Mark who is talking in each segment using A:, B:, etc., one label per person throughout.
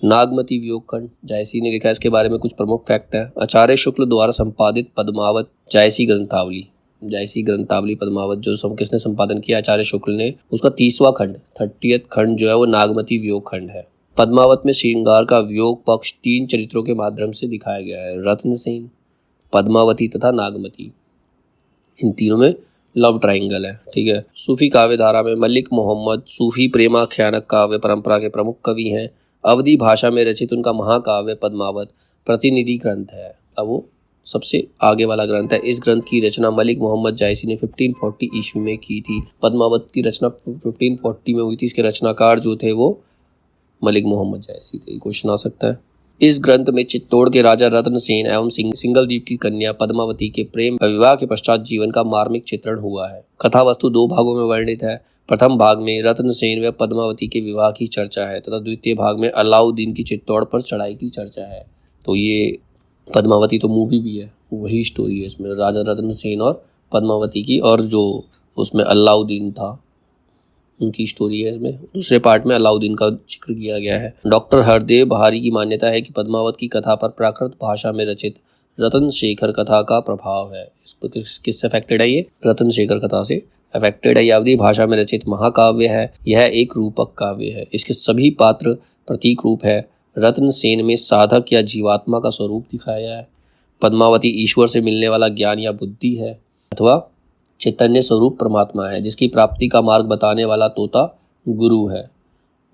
A: नागमती वियोग खंड जायसी ने लिखा है, इसके बारे में कुछ प्रमुख फैक्ट है। आचार्य शुक्ल द्वारा संपादित पद्मावत जायसी ग्रंथावली पद्मावत जो किसने संपादन किया, आचार्य शुक्ल ने, उसका 30वां खंड 30th खंड जो है वो नागमती वियोग खंड है। पद्मावत में श्रृंगार का वियोग पक्ष 3 चरित्रों के माध्यम से दिखाया गया है, रत्नसेन, पद्मावती तथा नागमती। इन तीनों में लव ट्रायंगल है, ठीक है। सूफी काव्य धारा में मलिक मोहम्मद सूफी प्रेमाख्यानक काव्य परंपरा के प्रमुख कवि हैं। अवधी भाषा में रचित उनका महाकाव्य पद्मावत प्रतिनिधि ग्रंथ है। अब वो सबसे आगे वाला ग्रंथ है। इस ग्रंथ की रचना मलिक मोहम्मद जायसी ने 1540 ईस्वी में की थी। पद्मावत की रचना 1540 में हुई थी। इसके रचनाकार जो थे वो मलिक मोहम्मद जायसी थे। क्वेश्चन आ सकता है। इस ग्रंथ में चित्तौड़ के राजा रत्नसेन एवं सिंगलदीप की कन्या पद्मावती के प्रेम विवाह के पश्चात जीवन का मार्मिक चित्रण हुआ है। कथा वस्तु 2 भागों में वर्णित है। प्रथम भाग में रत्नसेन व पद्मावती के विवाह की चर्चा है तथा द्वितीय भाग में अलाउद्दीन की चित्तौड़ पर चढ़ाई की चर्चा है। तो ये पद्मावती तो मूवी भी है, वही स्टोरी है इसमें, राजा रत्नसेन और पद्मावती की, और जो उसमें अलाउद्दीन था उनकी स्टोरी है। इसमें दूसरे पार्ट में अलाउद्दीन का जिक्र किया गया है। डॉक्टर हरदेव बहारी की मान्यता है कि पद्मावत की कथा पर प्राकृत भाषा में रचित रतन शेखर कथा का प्रभाव है। इस पर किससे अफेक्टेड है? ये रतन शेखर कथा से अफेक्टेड है। ये अवधी भाषा में रचित महाकाव्य है। यह एक रूपक काव्य है। इसके सभी पात्र प्रतीक रूप है। रत्नसेन में साधक या जीवात्मा का स्वरूप दिखाया है। पद्मावती ईश्वर से मिलने वाला ज्ञान या बुद्धि है अथवा चैतन्य स्वरूप परमात्मा है, जिसकी प्राप्ति का मार्ग बताने वाला तोता गुरु है।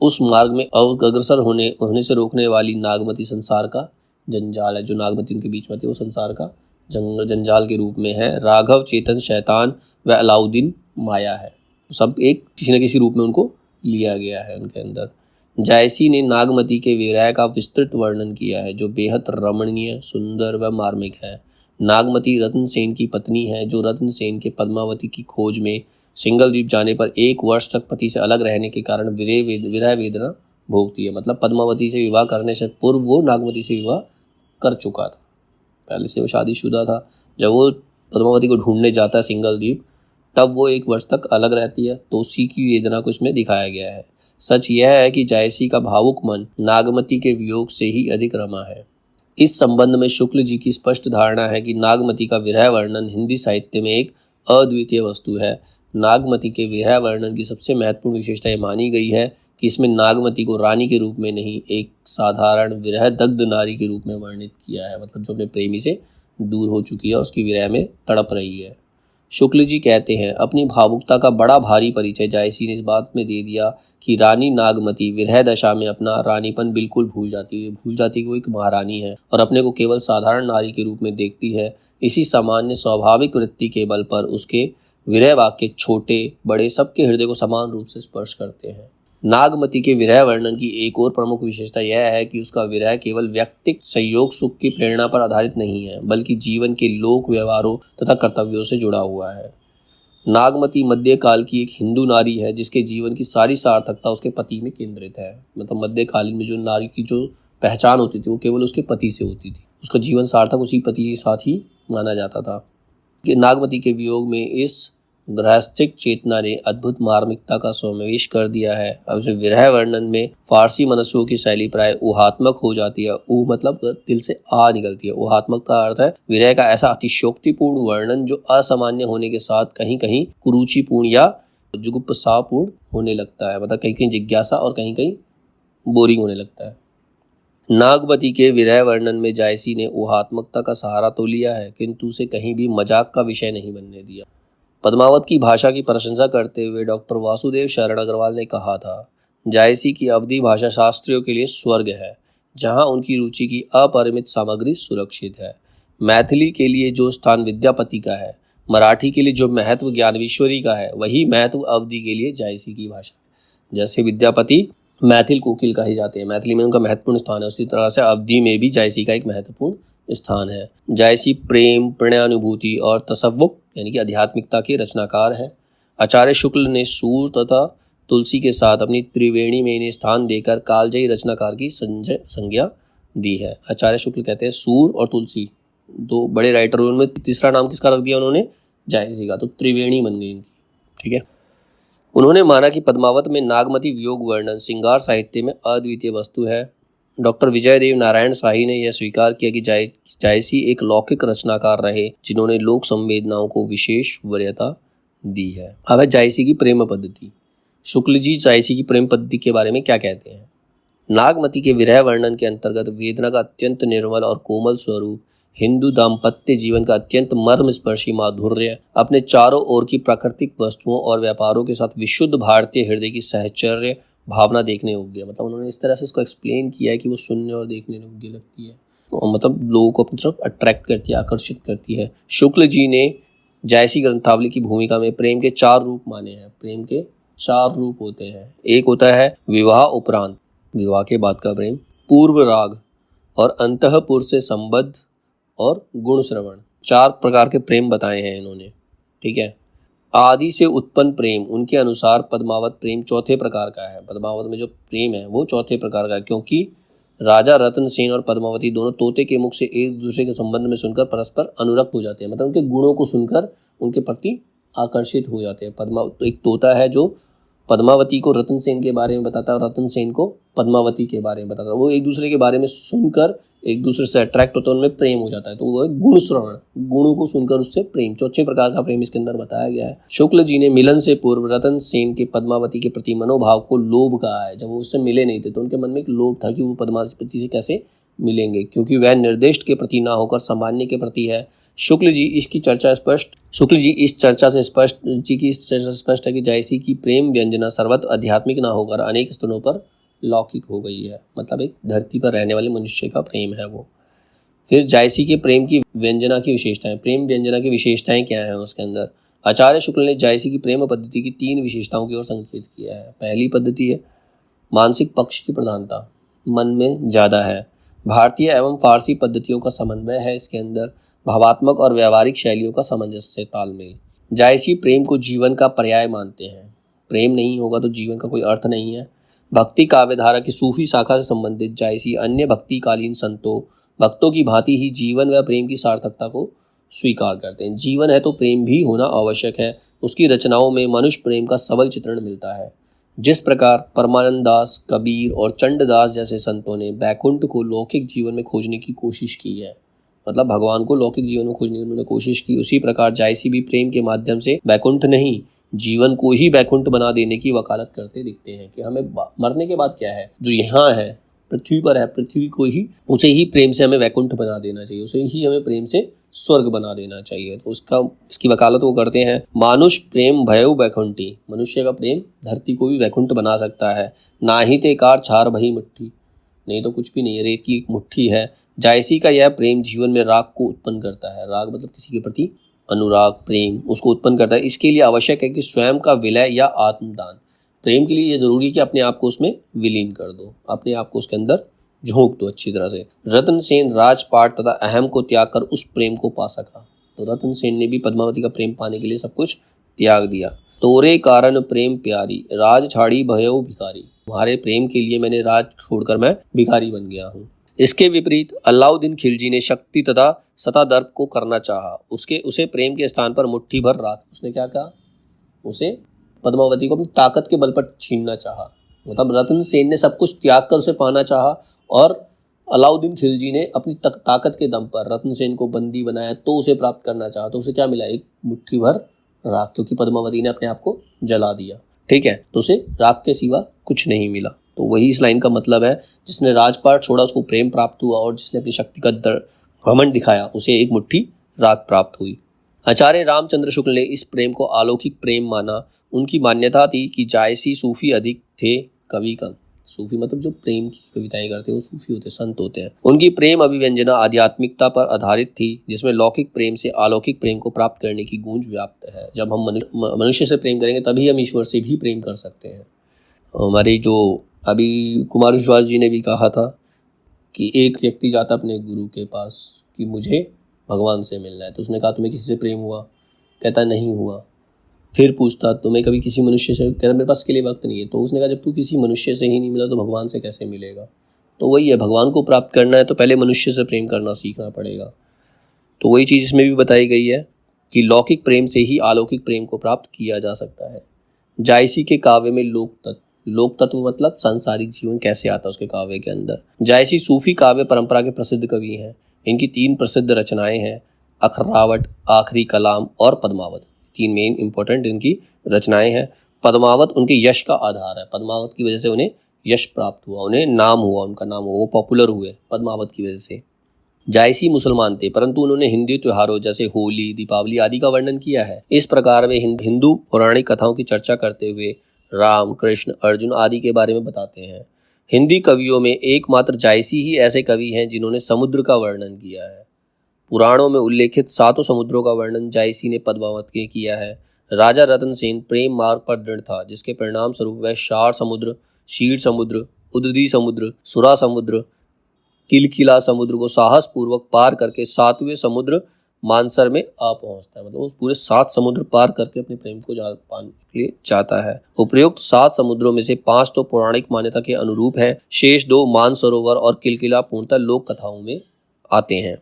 A: उस मार्ग में अग्रसर होने से रोकने वाली नागमती संसार का जंजाल है। जो नागमती उनके बीच में थी वो संसार का जंजाल के रूप में है। राघव चेतन शैतान व अलाउद्दीन माया है। सब एक किसी न किसी रूप में उनको लिया गया है उनके अंदर। जायसी ने नागमती के विरह का विस्तृत वर्णन किया है, जो बेहद रमणीय, सुंदर व मार्मिक है। नागमती रत्नसेन की पत्नी है, जो रत्नसेन के पद्मावती की खोज में सिंगलदीप जाने पर 1 वर्ष तक पति से अलग रहने के कारण विरह वेदना भोगती है। मतलब पद्मावती से विवाह करने से पूर्व वो नागमती से विवाह कर चुका था, पहले से वो शादीशुदा था। जब वो पद्मावती को ढूंढने जाता है सिंगलदीप, तब वो 1 वर्ष तक अलग रहती है। तो उसी की वेदना को इसमें दिखाया गया है। सच यह है कि जायसी का भावुक मन नागमती के वियोग से ही अधिक रमा है। इस संबंध में शुक्ल जी की स्पष्ट धारणा है कि नागमती का विरह वर्णन हिंदी साहित्य में एक अद्वितीय वस्तु है। नागमती के विरह वर्णन की सबसे महत्वपूर्ण विशेषता यह मानी गई है कि इसमें नागमती को रानी के रूप में नहीं, एक साधारण विरह दग्ध नारी के रूप में वर्णित किया है। मतलब जो अपने प्रेमी से दूर हो चुकी है और उसकी विरह में तड़प रही है। शुक्ल जी कहते हैं, अपनी भावुकता का बड़ा भारी परिचय जायसी ने इस बात में दे दिया कि रानी नागमती विरह दशा में अपना रानीपन बिल्कुल भूल जाती है कि वो एक महारानी है और अपने को केवल साधारण नारी के रूप में देखती है। इसी सामान्य स्वाभाविक वृत्ति के बल पर उसके विरह वाक्य छोटे बड़े सबके हृदय को समान रूप से स्पर्श करते हैं। नागमती के विरह वर्णन की एक और प्रमुख विशेषता यह है कि उसका विरह केवल व्यक्तिक संयोग सुख की प्रेरणा पर आधारित नहीं है, बल्कि जीवन के लोक व्यवहारों तथा कर्तव्यों से जुड़ा हुआ है। नागमती मध्यकाल की एक हिंदू नारी है, जिसके जीवन की सारी सार्थकता उसके पति में केंद्रित है। मतलब मध्यकालीन में जो नारी की जो पहचान होती थी वो केवल उसके पति से होती थी। उसका जीवन सार्थक उसी पति के साथ ही माना जाता था। नागमती के वियोग में इस गृहस्थिक चेतना ने अद्भुत मार्मिकता का समावेश कर दिया है। अब इसे विरह वर्णन में फारसी मनस्वियों की शैली प्राय ऊहात्मक हो जाती है। ऊ मतलब दिल से आ निकलती है। ऊहात्मक का अर्थ है विरह का ऐसा अतिशयोक्तिपूर्ण वर्णन जो असामान्य होने के साथ कहीं कहीं कुरुचिपूर्ण या जुगुप्सापूर्ण होने लगता है। मतलब कहीं कहीं जिज्ञासा और कहीं कहीं बोरिंग होने लगता है। नागमती के विरह वर्णन में जायसी ने ऊहात्मकता का सहारा तो लिया है, किंतु उसे कहीं भी मजाक का विषय नहीं बनने दिया। पद्मावत की भाषा की प्रशंसा करते हुए डॉक्टर वासुदेव शरण अग्रवाल ने कहा था, जायसी की अवधी भाषा शास्त्रियों के लिए स्वर्ग है, जहां उनकी रुचि की अपरिमित सामग्री सुरक्षित है। मैथिली के लिए जो स्थान विद्यापति का है, मराठी के लिए जो महत्व ज्ञानेश्वरी का है, वही महत्व अवधी के लिए जायसी की भाषा। जैसे विद्यापति मैथिल कोकिल कहे जाते हैं, मैथिली में उनका महत्वपूर्ण स्थान है, उसी तरह से अवधी में भी जायसी का एक महत्वपूर्ण स्थान है। जायसी प्रेम, प्रणयानुभूति और तसव्वुफ यानी कि आध्यात्मिकता के रचनाकार है। आचार्य शुक्ल ने सूर तथा तुलसी के साथ अपनी त्रिवेणी में इन्हें स्थान देकर कालजयी रचनाकार की संज्ञा दी है। आचार्य शुक्ल कहते हैं सूर और तुलसी 2 बड़े राइटर, उनमें तीसरा नाम किसका रख दिया उन्होंने? जायसी का। तो त्रिवेणी बन गई इनकी, ठीक है। उन्होंने माना कि पद्मावत में नागमती वियोग वर्णन श्रृंगार साहित्य में अद्वितीय वस्तु है। डॉक्टर विजय देव नारायण शाही ने यह स्वीकार किया कि जायसी एक लौकिक रचनाकार रहे जिन्होंने लोक संवेदनाओं को विशेष वरीयता दी है। अब है जायसी की प्रेम पद्धति। शुक्ल जी जायसी की प्रेम पद्धति के बारे में क्या कहते हैं? नागमती के विरह वर्णन के अंतर्गत वेदना का अत्यंत निर्मल और कोमल स्वरूप, हिंदू दाम्पत्य जीवन का अत्यंत मर्मस्पर्शी माधुर्य, अपने चारों ओर की प्राकृतिक वस्तुओं और व्यापारों के साथ विशुद्ध भारतीय हृदय की सहचर्य भावना देखने योग्य। मतलब उन्होंने इस तरह से इसको एक्सप्लेन किया है कि वो सुनने और देखने योग्य लगती है, और मतलब लोगों को अपनी तरफ अट्रैक्ट करती है, आकर्षित करती है। शुक्ल जी ने जायसी ग्रंथावली की भूमिका में प्रेम के 4 रूप माने हैं। प्रेम के 4 रूप होते हैं। एक होता है विवाह उपरांत, विवाह के बाद का प्रेम, पूर्व राग और अंतःपुर से संबद्ध और गुण श्रवण। 4 प्रकार के प्रेम बताए हैं इन्होंने, ठीक है। आदि से उत्पन्न प्रेम, उनके अनुसार पद्मावत प्रेम चौथे प्रकार का है। पद्मावत में जो प्रेम है वो चौथे प्रकार का है, क्योंकि राजा रतन सेन और पद्मावती दोनों तोते के मुख से एक दूसरे के संबंध में सुनकर परस्पर अनुरक्त हो जाते हैं। मतलब उनके गुणों को सुनकर उनके प्रति आकर्षित हो जाते हैं। एक तोता है जो पद्मावती को रतन सेन के बारे में बताता है और रतन सेन को पद्मावती के बारे में बताता है। वो एक दूसरे के बारे में सुनकर एक दूसरे से अट्रैक्ट होता है, उनमें प्रेम हो जाता है। तो वो है गुण श्रवण, गुणों को सुनकर उससे प्रेम। चौथे प्रकार का प्रेम इसके अंदर बताया गया है। शुक्ल जी ने मिलन से पूर्व रतन सेन के पद्मावती के प्रति मनोभाव को लोभ कहा है। जब वो उससे मिले नहीं थे तो उनके मन में एक लोभ था कि वो पद्मावती से कैसे मिलेंगे, क्योंकि वह निर्दिष्ट के प्रति ना होकर सामान्य के प्रति है। शुक्ल जी इस चर्चा से स्पष्ट है कि जायसी की प्रेम व्यंजना सर्वत्र आध्यात्मिक ना होकर अनेक स्तरों पर लौकिक हो गई है। मतलब एक धरती पर रहने वाले मनुष्य का प्रेम है वो। फिर जायसी के प्रेम की व्यंजना की विशेषताएं। प्रेम व्यंजना की विशेषताएं क्या है उसके अंदर? आचार्य शुक्ल ने जायसी की प्रेम पद्धति की 3 विशेषताओं की ओर संकेत किया है। पहली पद्धति है मानसिक पक्ष की प्रधानता, मन में ज्यादा है। भारतीय एवं फारसी पद्धतियों का समन्वय है इसके अंदर। भावात्मक और व्यावहारिक शैलियों का सामंजस्य, तालमेल। जायसी प्रेम को जीवन का पर्याय मानते हैं। प्रेम नहीं होगा तो जीवन का कोई अर्थ नहीं है। भक्ति काव्यधारा की सूफी शाखा से संबंधित जायसी अन्य भक्तिकालीन भक्तों की भांति ही जीवन व प्रेम की सार्थकता को स्वीकार करते हैं। जीवन है तो प्रेम भी होना आवश्यक है। उसकी रचनाओं में मनुष्य प्रेम का सबल चित्रण मिलता है। जिस प्रकार परमानंद दास, कबीर और चंडदास जैसे संतों ने बैकुंठ को लौकिक जीवन में खोजने की कोशिश की है, मतलब भगवान को लौकिक जीवन में खोजने की उन्होंने कोशिश की, उसी प्रकार जायसी भी प्रेम के माध्यम से बैकुंठ नहीं, जीवन को ही बैकुंठ बना देने की वकालत करते दिखते हैं कि हमें मरने के बाद क्या है, जो यहाँ है पृथ्वी पर है, पृथ्वी को ही, उसे ही प्रेम से हमें वैकुंठ बना देना चाहिए, उसे ही हमें प्रेम से स्वर्ग बना देना चाहिए। तो इसकी वकालत वो करते हैं। मानुष प्रेम भयउ वैकुंठी, मनुष्य का प्रेम धरती को भी वैकुंठ बना सकता है। ना ही ते कार छार भई मुट्ठी, नहीं तो कुछ भी नहीं है, रेत की एक मुट्ठी है। जायसी का यह प्रेम जीवन में राग को उत्पन्न करता है। राग मतलब किसी के प्रति अनुराग, प्रेम, उसको उत्पन्न करता है। इसके लिए आवश्यक है कि स्वयं का विलय या आत्मदान। प्रेम के लिए यह जरूरी है कि अपने आप को उसमें विलीन कर दो, अपने आप को उसके अंदर झोंक दो अच्छी तरह से। रतन सेन राजपाट तथा अहम को त्याग कर उस प्रेम को पा सका। तो रतन सेन ने भी पद्मावती का प्रेम पाने के लिए सब कुछ त्याग दिया। तोरे कारण प्रेम प्यारी, राज छाड़ी भयउ भिखारी, तुम्हारे प्रेम के लिए मैंने राज छोड़कर मैं भिखारी बन गया हूँ। इसके विपरीत अलाउद्दीन खिलजी ने शक्ति तथा सतादर्प को करना चाहा। उसे प्रेम के स्थान पर मुट्ठी भर राख, उसने क्या कहा, उसे पद्मावती को अपनी ताकत के बल पर छीनना चाहा। मतलब रतन सेन ने सब कुछ त्याग कर उसे पाना चाहा और अलाउद्दीन खिलजी ने अपनी ताकत के दम पर रतन सेन को बंदी बनाया तो उसे प्राप्त करना चाहा। तो उसे क्या मिला, एक मुट्ठी भर राख, क्योंकि पद्मावती ने अपने आप को जला दिया। ठीक है, तो उसे राख के सिवा कुछ नहीं मिला। तो वही इस लाइन का मतलब है, जिसने राजपाट छोड़ा उसको प्रेम प्राप्त हुआ, और जिसने अपनी शक्ति का घमंड दिखाया उसे एक मुट्ठी राख प्राप्त हुई। आचार्य रामचंद्र शुक्ल ने इस प्रेम को अलौकिक प्रेम माना। उनकी मान्यता थी कि जायसी सूफी अधिक थे, कवि कम। सूफी मतलब जो प्रेम की कविताएं करते हैं वो सूफी होते, संत होते हैं। उनकी प्रेम अभिव्यंजना आध्यात्मिकता पर आधारित थी, जिसमें लौकिक प्रेम से अलौकिक प्रेम को प्राप्त करने की गूंज व्याप्त है। जब हम मनुष्य से प्रेम करेंगे तभी हम ईश्वर से भी प्रेम कर सकते हैं। हमारे जो अभी कुमार विश्वास जी ने भी कहा था कि एक व्यक्ति जाता अपने गुरु के पास कि मुझे भगवान से मिलना है, तो उसने कहा तुम्हें किसी से प्रेम हुआ? कहता नहीं हुआ। फिर पूछता तुम्हें कभी किसी मनुष्य से? कहता मेरे पास इसके लिए वक्त नहीं है। तो उसने कहा जब तू किसी मनुष्य से ही नहीं मिला तो भगवान से कैसे मिलेगा? तो वही है, भगवान को प्राप्त करना है तो पहले मनुष्य से प्रेम करना सीखना पड़ेगा। तो वही चीज़ इसमें भी बताई गई है कि लौकिक प्रेम से ही अलौकिक प्रेम को प्राप्त किया जा सकता है। जायसी के काव्य में लोक तत्व, लोक तत्व मतलब सांसारिक जीवन कैसे आता है उसके काव्य के अंदर। जायसी सूफी काव्य परंपरा के प्रसिद्ध कवि हैं। इनकी 3 प्रसिद्ध रचनाएं हैं, अखरावट, आखिरी कलाम और पद्मावत। 3 मेन इंपॉर्टेंट इनकी रचनाएं हैं। पद्मावत उनके यश का आधार है। पद्मावत की वजह से उन्हें यश प्राप्त हुआ, उन्हें नाम हुआ, उनका नाम हुआ, वो पॉपुलर हुए पद्मावत की वजह से। जायसी मुसलमान थे, परंतु उन्होंने हिंदू त्योहारों जैसे होली, दीपावली आदि का वर्णन किया है। इस प्रकार वे हिंदू पौराणिक कथाओं की चर्चा करते हुए राम, कृष्ण, अर्जुन आदि के बारे में बताते हैं। हिंदी कवियों में एकमात्र जायसी ही ऐसे कवि हैं जिन्होंने समुद्र का वर्णन किया है। पुराणों में उल्लेखित 7 समुद्रों का वर्णन जायसी ने पद्मावत के किया है। राजा रतन सेन प्रेम मार्ग पर दृढ़ था, जिसके परिणाम स्वरूप वह शार समुद्र, शीर समुद्र, उदधी समुद्र, सुरा समुद्र, किलकिला समुद्र को साहस पूर्वक पार करके 7वें समुद्र मानसर में आ पहुंचता है। मतलब वो पूरे 7 समुद्र पार करके अपने प्रेम को पाने के लिए चाहता है। उपयुक्त 7 समुद्रों में से 5 तो पौराणिक मान्यता के अनुरूप हैं, शेष 2 मानसरोवर और किलकिला पूर्णतः लोक कथाओं में आते हैं।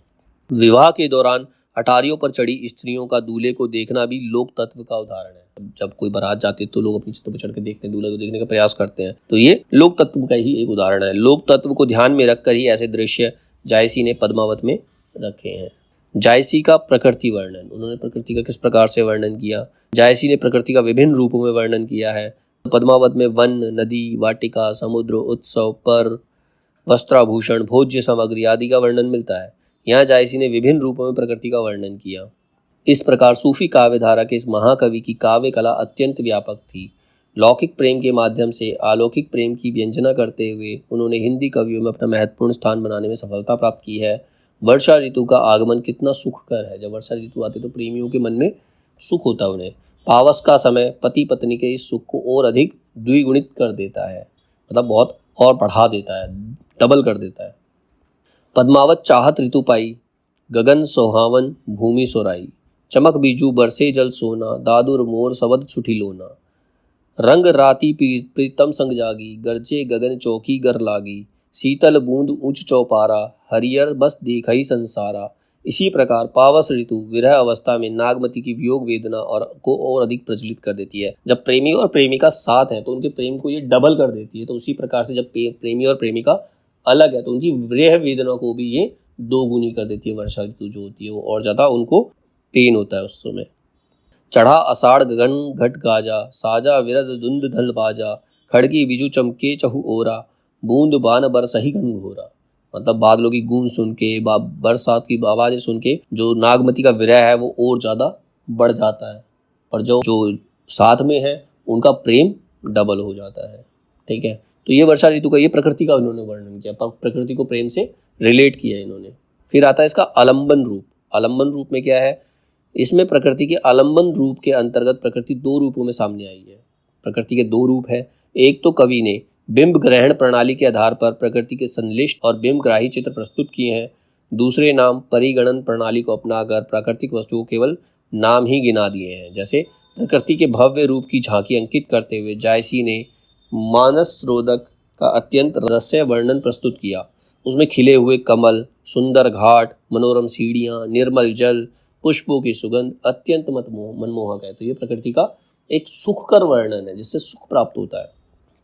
A: विवाह के दौरान अटारियों पर चढ़ी स्त्रियों का दूल्हे को देखना भी लोक तत्व का उदाहरण है। जब कोई बारात जाती है तो लोग अपनी छतों पर चढ़ के देखते हैं, दूल्हे को देखने का प्रयास करते हैं, तो ये लोक तत्व का ही एक उदाहरण है। लोक तत्व को ध्यान में रखकर ही ऐसे दृश्य जायसी ने पद्मावत में रखे हैं। जायसी का प्रकृति वर्णन, उन्होंने प्रकृति का किस प्रकार से वर्णन किया। जायसी ने प्रकृति का विभिन्न रूपों में वर्णन किया है। पद्मावत में वन, नदी, वाटिका, समुद्र, उत्सव, पर्व, वस्त्राभूषण, भोज्य सामग्री आदि का वर्णन मिलता है। यहाँ जायसी ने विभिन्न रूपों में प्रकृति का वर्णन किया। इस प्रकार सूफी काव्य धारा के इस महाकवि की काव्य कला अत्यंत व्यापक थी। लौकिक प्रेम के माध्यम से अलौकिक प्रेम की व्यंजना करते हुए उन्होंने हिंदी कवियों में अपना महत्वपूर्ण स्थान बनाने में सफलता प्राप्त की है। वर्षा ऋतु का आगमन कितना सुखकर है। जब वर्षा ऋतु आती है तो प्रेमियों के मन में सुख होता है उन्हें। पावस का समय पति पत्नी के इस सुख को और अधिक द्विगुणित कर देता है, मतलब बहुत और बढ़ा देता है, डबल कर देता है। पद्मावत चाहत ऋतु पाई, गगन सोहावन भूमि सोराई, चमक बीजू बरसे जल सोना, दादुर मोर सबद छुटी लोना, रंग राती प्रीतम संग जागी, गरजे गगन चौकी गर लागी, शीतल बूंद ऊंच चौपारा, हरियर बस देखई संसारा। इसी प्रकार पावस ऋतु विरह अवस्था में नागमती की वियोग वेदना और अधिक प्रज्वलित कर देती है। जब प्रेमी और प्रेमिका साथ हैं तो उनके प्रेम को ये डबल कर देती है। तो उसी प्रकार से जब प्रेमी और प्रेमिका अलग है तो उनकी विरह वेदना को भी ये 2 गुनी कर देती है। वर्षा ऋतु जो होती है वो और ज्यादा उनको पेन होता है उस समय। चढ़ा अषाढ़ गगन घट गाजा, साजा विरद धुंध धल बाजा, खड़गी बिजु चमके चहु ओरा, बूंद बान बरसही घनघोरा। मतलब बादलों की गूंज सुन के, बरसात की आवाजें सुन के जो नागमती का विरह है वो और ज्यादा बढ़ जाता है, और जो साथ में है उनका प्रेम डबल हो जाता है। ठीक है, तो ये वर्षा ऋतु का, ये प्रकृति का उन्होंने वर्णन किया, प्रकृति को प्रेम से रिलेट किया है इन्होंने। फिर आता है इसका आलम्बन रूप। आलम्बन रूप में क्या है, इसमें प्रकृति के आलम्बन रूप के अंतर्गत प्रकृति 2 रूपों में सामने आई है। प्रकृति के 2 रूप है। एक तो कवि ने बिंब ग्रहण प्रणाली के आधार पर प्रकृति के संश्लिष्ट और बिंब ग्राही चित्र प्रस्तुत किए हैं। दूसरे नाम परिगणन प्रणाली को अपनाकर प्राकृतिक वस्तुओं केवल नाम ही गिना दिए हैं। जैसे प्रकृति के भव्य रूप की झांकी अंकित करते हुए जायसी ने मानस रोदक का अत्यंत रस्य वर्णन प्रस्तुत किया। उसमें खिले हुए कमल, सुंदर घाट, मनोरम सीढ़ियाँ, निर्मल जल, पुष्पों की सुगंध अत्यंत मनमोहक है। तो ये प्रकृति का एक सुखकर वर्णन है जिससे सुख प्राप्त होता है।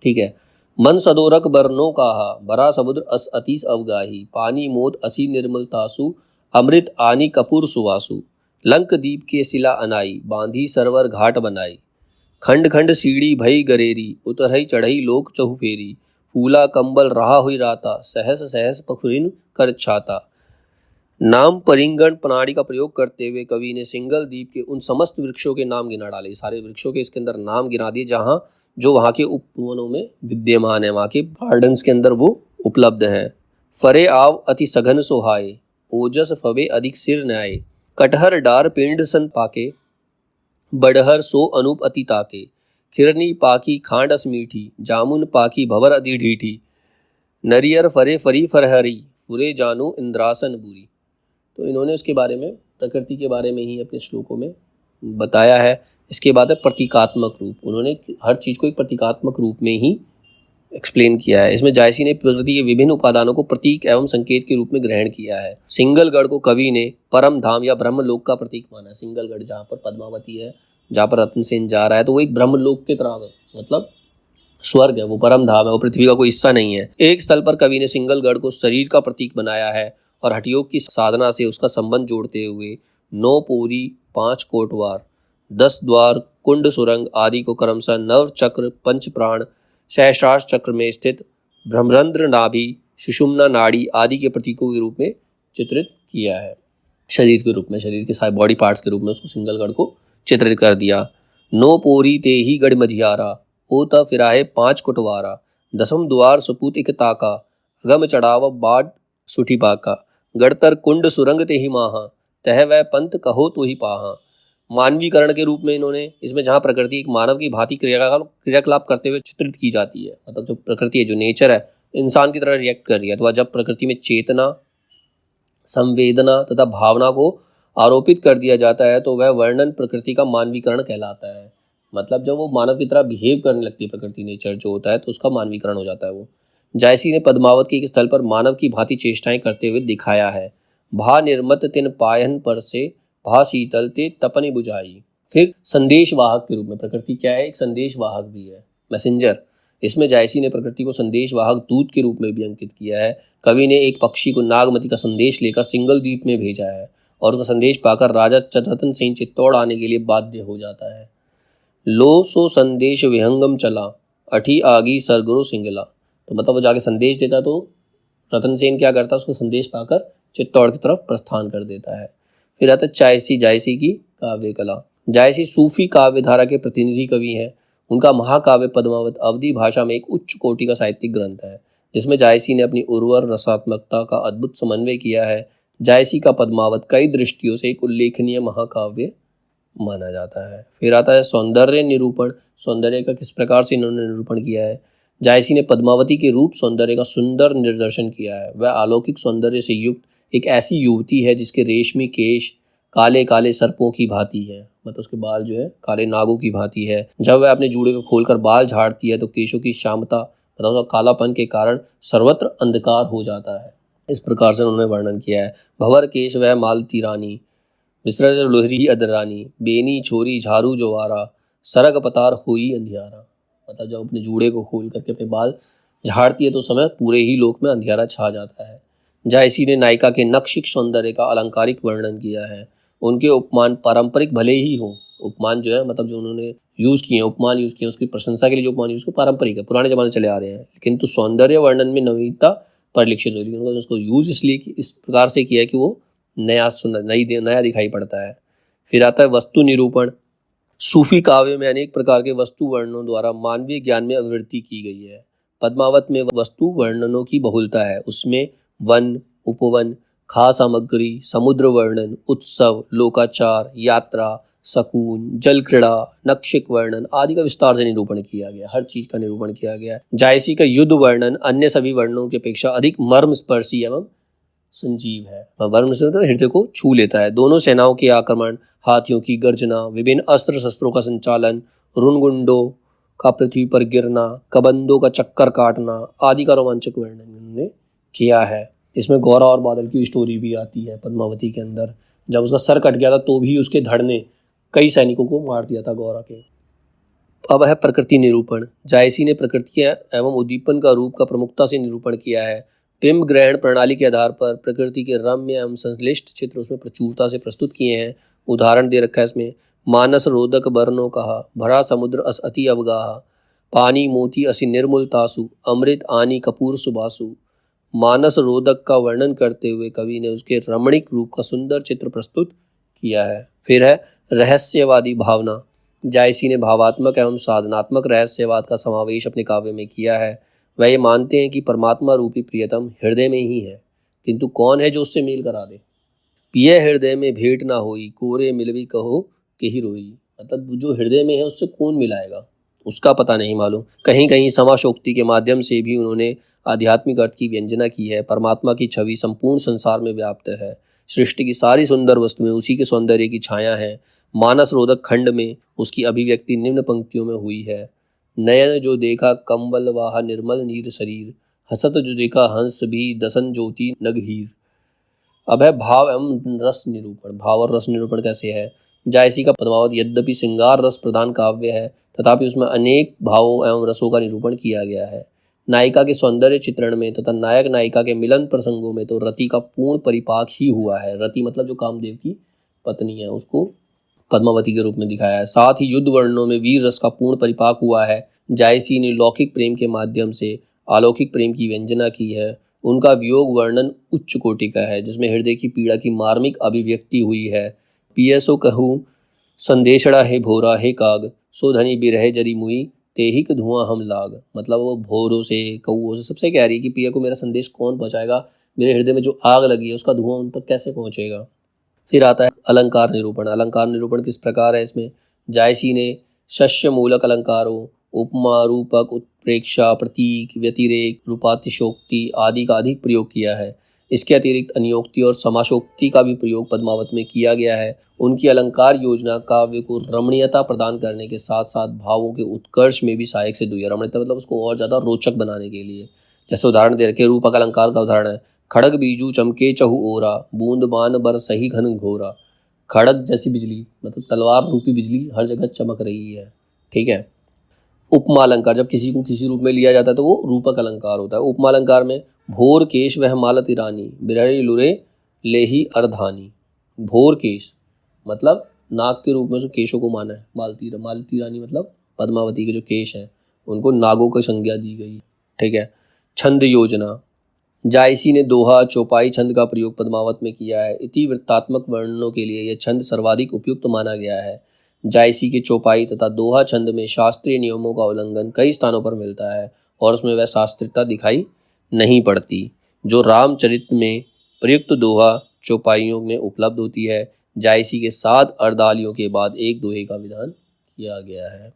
A: ठीक है, मन सदोरक बरनो काहा, बरा समुद्र अस अतीस अवगाही, पानी मोद असी निर्मलतासु, अमृत आनी कपूर सुवासु, लंक दीप के सिला अनाई, बांधी सरवर घाट बनाई, खंड खंड सीढ़ी भई गरेरी, उतरई चढ़ई लोक चहुफेरी, फूला कंबल रहा हुई राता, सहस सहस पखुरिन कर छाता। नाम परिंगण प्रणाली का प्रयोग करते हुए कवि ने सिंगल द्वीप के उन समस्त वृक्षों के नाम गिना डाले। सारे वृक्षों के इसके अंदर नाम गिना दिए जहाँ जो वहाँ के उपवनों में विद्यमान है, वहाँ के गार्डन्स के अंदर वो उपलब्ध हैं। फरे आव अति सघन सोहाए, ओजस फवे अधिक सिर न्याय, कटहर डार पिंड सन पाके, बड़हर सो अनूप अति ताके, खिरनी पाकी खांड अस मीठी, जामुन पाकी भवर अति ढीठी, नरियर फरे फरी फरहरी, फुरे जानो इंद्रासन बुरी। तो इन्होंने उसके बारे में, प्रकृति के बारे में ही अपने श्लोकों में बताया है। इसके बाद है प्रतीकात्मक रूप। उन्होंने हर चीज़ को एक प्रतीकात्मक रूप में ही एक्सप्लेन किया है। इसमें जायसी ने प्रकृति के विभिन्न उपादानों को प्रतीक एवं संकेत के रूप में ग्रहण किया है। सिंगलगढ़ को कवि ने परम धाम या ब्रह्मलोक का प्रतीक माना है। सिंगलगढ़ जहाँ पर पद्मावती है, जहाँ पर रतन सेन जा रहा है, तो वो एक ब्रह्मलोक की तरह है, मतलब स्वर्ग है, वो परम धाम है, वो पृथ्वी का कोई हिस्सा नहीं है। एक स्थल पर कवि ने सिंगलगढ़ को शरीर का प्रतीक बनाया है और हठयोग की साधना से उसका संबंध जोड़ते हुए 9 पोरी, 5 कोटवार, 10 द्वार, कुंड, सुरंग आदि को क्रमशः नव चक्र, पंच प्राण, सहस्रार चक्र में स्थित ब्रह्मरंध्र, नाभि, सुषुम्ना नाड़ी आदि के प्रतीकों के रूप में चित्रित किया है। शरीर के रूप में, शरीर के सारे बॉडी पार्ट्स के रूप में उसको सिंगलगढ़ को चित्रित कर दिया। 9 पोरी ते ही गढ़ मझियारा, होता फिराहे 5 कोटवारा, 10वें द्वार सुपूत इक ताका, अगम चढ़ावा बाट सुठी पाका, गढ़तर कुंड सुरंग ते ही माहा, तह वह पंथ कहो तो ही पाहा। मानवीकरण के रूप में इन्होंने इसमें जहाँ प्रकृति एक मानव की भांति क्रियाकलाप करते हुए चित्रित की जाती है, मतलब जो प्रकृति है, जो नेचर है, इंसान की तरह रिएक्ट कर रही है, तो जब प्रकृति में चेतना, संवेदना तथा भावना को आरोपित कर दिया जाता है तो वह वर्णन प्रकृति का मानवीकरण कहलाता है। मतलब जब वो मानव की तरह बिहेव करने लगती है प्रकृति, नेचर जो होता है, तो उसका मानवीकरण हो जाता है वो। जायसी ने पद्मावत के एक स्थल पर मानव की भांति चेष्टाएं करते हुए दिखाया है। भा निर्मत तिन पायन पर से, भा शीतल ते तपनि बुझाई। फिर संदेश वाहक के रूप में प्रकृति क्या है, एक संदेश वाहक भी है, मैसेंजर। इसमें जायसी ने प्रकृति को संदेश वाहक दूत के रूप में भी अंकित किया है। कवि ने एक पक्षी को नागमती का संदेश लेकर सिंगल द्वीप में भेजा है और उसका संदेश पाकर राजा रतन सिंह चित्तौड़ आने के लिए बाध्य हो जाता है। लो सो संदेश विहंगम चला, अठी आगी सरगुरु सिंगला। तो मतलब वो जाके संदेश देता, तो रतन सेन क्या करता है, उसको संदेश पाकर चित्तौड़ की तरफ प्रस्थान कर देता है। फिर आता है जायसी की काव्य कला। जायसी सूफी काव्य धारा के प्रतिनिधि कवि हैं। उनका महाकाव्य पद्मावत अवधी भाषा में एक उच्च कोटि का साहित्यिक ग्रंथ है, जिसमें जायसी ने अपनी उर्वर रसात्मकता का अद्भुत समन्वय किया है। जायसी का पद्मावत कई दृष्टियों से एक उल्लेखनीय महाकाव्य माना जाता है। फिर आता है सौंदर्य निरूपण। सौंदर्य का किस प्रकार से इन्होंने निरूपण किया है। जायसी ने पद्मावती के रूप सौंदर्य का सुंदर निदर्शन किया है। वह अलौकिक सौंदर्य से युक्त एक ऐसी युवती है जिसके रेशमी केश काले काले सर्पों की भांति है, मतलब उसके बाल जो है काले नागों की भांति है। जब वह अपने जूड़े को खोलकर बाल झाड़ती है तो केशों की श्यामता, मतलब उसका कालापन के कारण सर्वत्र अंधकार हो जाता है। इस प्रकार से उन्होंने वर्णन किया है। भंवर केश वह मालती रानी, विसर्ज लोहरी अदरानी, बेनी छोरी झारू जोवारा, सरग पतार हुई अंधियारा। मतलब जब अपने जूड़े को खोल करके अपने बाल झाड़ती है तो समय पूरे ही लोक में अंधियारा छा जाता है। जायसी ने नायिका के नक्शिक सौंदर्य का अलंकारिक वर्णन किया है। उनके उपमान पारंपरिक भले ही हो, उपमान जो है मतलब जो उन्होंने यूज किए हैं, उपमान यूज किए हैं, उसकी प्रशंसा के लिए जो उपमान यूज किए पारंपरिक है, पुराने जमाने चले आ रहे हैं, किंतु सौंदर्य वर्णन में नवीनता परिलक्षित हो रही है। उन्होंने उसको यूज इसलिए इस प्रकार से किया है कि वो नया सुंदर नया दिखाई पड़ता है। फिर आता है वस्तु निरूपण। सूफी काव्य में अनेक प्रकार के वस्तु वर्णनों द्वारा मानवीय ज्ञान में अभिवृद्धि की गई है। पद्मावत में वस्तु वर्णनों की बहुलता है। उसमें वन, उपवन, खा सामग्री, समुद्र वर्णन, उत्सव, लोकाचार, यात्रा, सकून, जल क्रीड़ा, नक्षिक वर्णन आदि का विस्तार से निरूपण किया गया। हर चीज का निरूपण किया गया है। जायसी का युद्ध वर्णन अन्य सभी वर्णनों की अपेक्षा अधिक मर्मस्पर्शी एवं संजीव है। वर्म से तो हृदय को छू लेता है। दोनों सेनाओं के आक्रमण, हाथियों की गर्जना, विभिन्न अस्त्र शस्त्रों का संचालन, रुनगुंडों का पृथ्वी पर गिरना, कबंदों का चक्कर काटना आदि का रोमांचक वर्णन उन्होंने किया है। इसमें गौरा और बादल की स्टोरी भी आती है पद्मावती के अंदर। जब उसका सर कट गया था तो भी उसके धड़ ने कई सैनिकों को मार दिया था गौरा के। अब है प्रकृति निरूपण। जायसी ने प्रकृति एवं उद्दीपन का रूप का प्रमुखता से निरूपण किया है। बिंब ग्रहण प्रणाली के आधार पर प्रकृति के रम्य एवं संश्लिष्ट चित्र उसमें प्रचुरता से प्रस्तुत किए हैं। उदाहरण दे रखा है इसमें। मानस रोदक बरनो कहा, भरा समुद्र अस अति अवगाहा, पानी मोती असी निर्मल तासु, अमृत आनी कपूर सुबासु। मानस रोदक का वर्णन करते हुए कवि ने उसके रमणीक रूप का सुंदर चित्र प्रस्तुत किया है। फिर है रहस्यवादी भावना। जायसी ने भावात्मक एवं साधनात्मक रहस्यवाद का समावेश अपने काव्य में किया है। वह ये मानते हैं कि परमात्मा रूपी प्रियतम हृदय में ही है, किंतु कौन है जो उससे मेल करा दे। पिय हृदय में भेंट ना होई, कोरे मिलवी कहो के ही रोई। मतलब जो हृदय में है उससे कौन मिलाएगा, उसका पता नहीं मालूम। कहीं कहीं समाशोक्ति के माध्यम से भी उन्होंने आध्यात्मिक अर्थ की व्यंजना की है। परमात्मा की छवि संपूर्ण संसार में व्याप्त है। सृष्टि की सारी सुंदर वस्तुएं उसी के सौंदर्य की छाया है। मानस रोदक खंड में उसकी अभिव्यक्ति निम्न पंक्तियों में हुई है। नयन जो देखा कंबल वाह निर्मल नीर शरीर, हसत जो देखा हंस भी दसन ज्योति नगहीर। अब है भाव एवं रस निरूपण। भाव और रस निरूपण कैसे है। जायसी का पद्मावत यद्यपि श्रृंगार रस प्रधान काव्य है तथापि उसमें अनेक भावों एवं रसों का निरूपण किया गया है। नायिका के सौंदर्य चित्रण में तथा नायक नायिका के मिलन प्रसंगों में तो रति का पूर्ण परिपाक ही हुआ है। रति मतलब जो कामदेव की पत्नी है उसको पद्मावती के रूप में दिखाया है। साथ ही युद्ध वर्णनों में वीर रस का पूर्ण परिपाक हुआ है। जायसी ने लौकिक प्रेम के माध्यम से अलौकिक प्रेम की व्यंजना की है। उनका वियोग वर्णन उच्च कोटि का है जिसमें हृदय की पीड़ा की मार्मिक अभिव्यक्ति हुई है। पियसो कहूँ संदेशड़ा है भोरा है काग, सो धनी बिरह जरी मुई, तेहिक धुआं हम लाग। मतलब वो भोरों से कौओं से सबसे कह रही है कि पिया को मेरा संदेश कौन पहुंचाएगा, मेरे हृदय में जो आग लगी है उसका धुआं उन तक कैसे पहुंचेगा। फिर आता है अलंकार निरूपण। अलंकार निरूपण किस प्रकार है इसमें, जायसी ने शस्य मूलक अलंकारों, उपमा, रूपक, उत्प्रेक्षा, प्रतीक, व्यतिरेक, रूपातिशोक्ति आदि का अधिक प्रयोग किया है। इसके अतिरिक्त अनियोक्ति और समासोक्ति का भी प्रयोग पद्मावत में किया गया है। उनकी अलंकार योजना काव्य को रमणीयता प्रदान करने के साथ साथ भावों के उत्कर्ष में भी सहायक सिद्ध हुई है। रमणीयता मतलब उसको और ज्यादा रोचक बनाने के लिए। जैसे उदाहरण दे रखे रूपक अलंकार का उदाहरण है, खड़ग बीजू चमके चहु ओरा, बूंद बान बर सही घन घोरा। खड़ग जैसी बिजली मतलब तलवार रूपी बिजली हर जगह चमक रही है। ठीक है। उपमा अलंकार, जब किसी को किसी रूप में लिया जाता है तो वो रूपक अलंकार होता है। उपमा अलंकार में भोर केश वह मालती रानी, बिरहरी लुरे लेही अर्धानी। भोर केश मतलब नाग के रूप में उसने केशों को माना है। मालती रानी मतलब पद्मावती के जो केश हैं उनको नागों की संज्ञा दी गई। ठीक है। छंद योजना, जायसी ने दोहा चौपाई छंद का प्रयोग पद्मावत में किया है। इति वृत्तात्मक वर्णनों के लिए यह छंद सर्वाधिक उपयुक्त माना गया है। जायसी के चौपाई तथा दोहा छंद में शास्त्रीय नियमों का उल्लंघन कई स्थानों पर मिलता है और उसमें वह शास्त्रीयता दिखाई नहीं पड़ती जो रामचरित में प्रयुक्त दोहा चौपाइयों में उपलब्ध होती है। जायसी के 7 अर्दालियों के बाद एक दोहे का विधान किया गया है।